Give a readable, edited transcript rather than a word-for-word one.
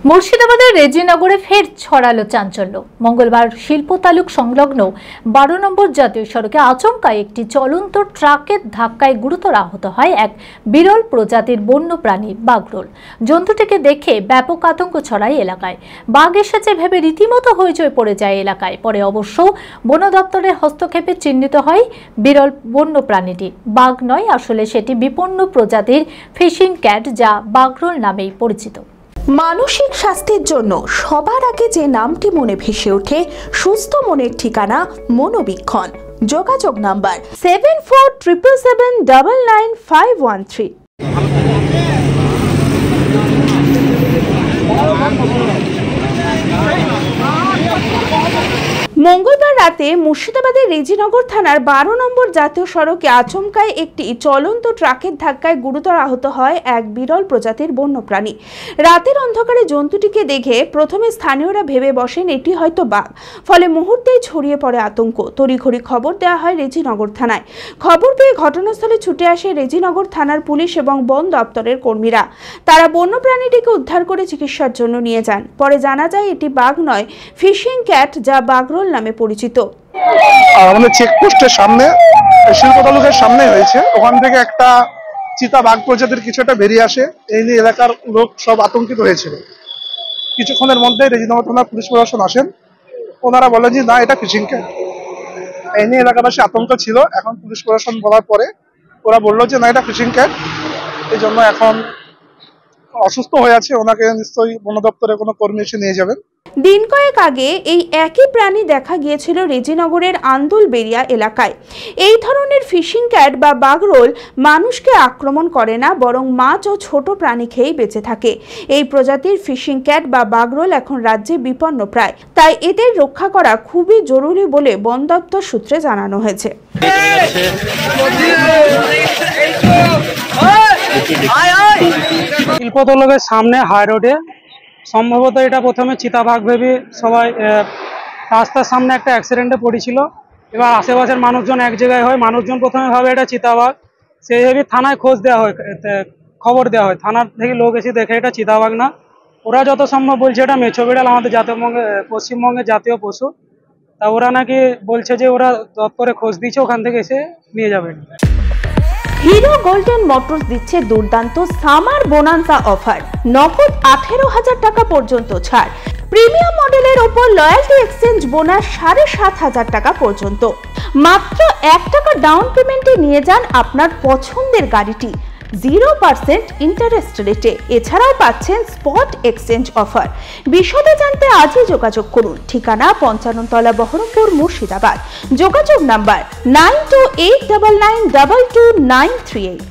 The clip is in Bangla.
মুর্শিদাবাদের রেজিনগরে ফের ছড়ালো চাঞ্চল্য। মঙ্গলবার শিল্প তালুক সংলগ্ন 12 নম্বর জাতীয় সড়কে আচমকা একটি চলন্ত ট্রাকের ধাক্কায় গুরুতর আহত হয় এক বিরল প্রজাতির বন্য প্রাণী বাগরোল। জন্তুটিকে দেখে ব্যাপক আতঙ্ক ছড়ায় এলাকায়। বাঘ এসেছে ভেবে রীতিমতো হইচই পড়ে যায় এলাকায়। পরে অবশ্য বন দপ্তরের হস্তক্ষেপে চিহ্নিত হয় বিরল বন্য প্রাণীটি। বাঘ নয়, আসলে সেটি বিপন্ন প্রজাতির ফিশিং ক্যাট, যা বাগরোল নামেই পরিচিত। মানসিক স্বাস্থ্যের জন্য সবার আগে যে নামটি মনে ভেসে ওঠে, সুস্থ মনের ঠিকানা মনোবীক্ষণ। যোগাযোগ নাম্বার 7477799513। মঙ্গলবার রাতে মুর্শিদাবাদের রেজিনগর থানার 12 নম্বর জাতীয় সড়কে আচমকায় একটি চলন্ত ট্রাকের ধাক্কায় গুরুতর আহত হয় এক বিরল প্রজাতির বন্যপ্রাণী। রাতের অন্ধকারে জন্তুটিকে দেখে প্রথমে স্থানীয়রা ভেবে বসেন এটি হয়তো বাঘ। ফলে মুহূর্তেই ছড়িয়ে পড়ে আতঙ্ক। তড়িঘড়ি খবর দেওয়া হয় রেজিনগর থানায়। খবর পেয়ে ঘটনাস্থলে ছুটে আসে রেজিনগর থানার পুলিশ এবং বন দপ্তরের কর্মীরা। তারা বন্যপ্রাণীটিকে উদ্ধার করে চিকিৎসার জন্য নিয়ে যান। পরে জানা যায় এটি বাঘ নয়, ফিশিং ক্যাট, যা বাগরোল নামে পরিচিত। আমাদের চেকপোস্টের সামনে, শিল্প তালুকের সামনে হয়েছে। ওখান থেকে একটা চিতা বাঘ প্রজাতির কিছু একটা বেরিয়ে আসে। এই নিয়ে এলাকার লোক সব আতঙ্কিত হয়েছিল। কিছুক্ষণের মধ্যে রেজিনগর থানার পুলিশ প্রশাসন আসেন। ওনারা বলেন যে না, এটা ফিশিং ক্যাট। এই নিয়ে এলাকাবাসী আতঙ্ক ছিল। এখন পুলিশ প্রশাসন বলার পরে ওরা বললো যে না, এটা ফিশিং ক্যাট। এই জন্য এখন অসুস্থ হয়ে আছে, ওনাকে নিশ্চয়ই বন দপ্তরে কোনো কর্মী এসে নিয়ে যাবেন। দিন কয়েক আগে এই একই প্রাণী দেখা গিয়েছিল রেজিনগরের আন্দুলবেড়িয়া এলাকায়। এই ধরনের ফিশিং ক্যাট বা বাগরোল মানুষকে আক্রমণ করে না, বরং মাছ ও ছোট প্রাণী খেয়েই বেঁচে থাকে। এই প্রজাতির ফিশিং ক্যাট বা বাগরোল এখন রাজ্যে বিপন্ন প্রায়, তাই এদের রক্ষা করা খুবই জরুরি বলে বন দপ্তর সূত্রে জানানো হয়েছে। শিল্পতলকের সামনে হাই রোডে সম্ভবত এটা প্রথমে চিতাবাঘ ভেবে সবাই রাস্তার সামনে একটা অ্যাক্সিডেন্টে পড়েছিল। এবার আশেপাশের মানুষজন এক জায়গায় হয়, মানুষজন প্রথমে ভাবে এটা চিতাবাঘ। সেই ভেবে থানায় খোঁজ দেওয়া হয়, খবর দেওয়া হয়। থানার থেকে লোক এসে দেখে এটা চিতাবাঘ না। ওরা যত সম্ভব বলছে এটা মেছো বিড়াল, আমাদের পশ্চিমবঙ্গের জাতীয় পশু। তা ওরা নাকি বলছে যে ওরা দপ্তরে খোঁজ দিচ্ছে, ওখান থেকে এসে নিয়ে যাবে। হিরো গোল্ডেন মোটরস দিচ্ছে দুর্দান্ত সামার বোনান্সা অফার। নগদ 18,000 টাকা পর্যন্ত ছাড়। প্রিমিয়াম মডেলের ওপর লয়্যালটি এক্সচেঞ্জ বোনাস 7,500 টাকা পর্যন্ত। মাত্র 1 টাকা ডাউন পেমেন্টে নিয়ে যান আপনার পছন্দের গাড়িটি 0% ইন্টারেস্ট রেটে। এছাড়াও পাচ্ছেন স্পট এক্সচেঞ্জ অফার। বিশদে জানতে আজই যোগাযোগ করুন। ঠিকানা 55 তলা, বহরমপুর, মুর্শিদাবাদ। যোগাযোগ নাম্বার 9289922938।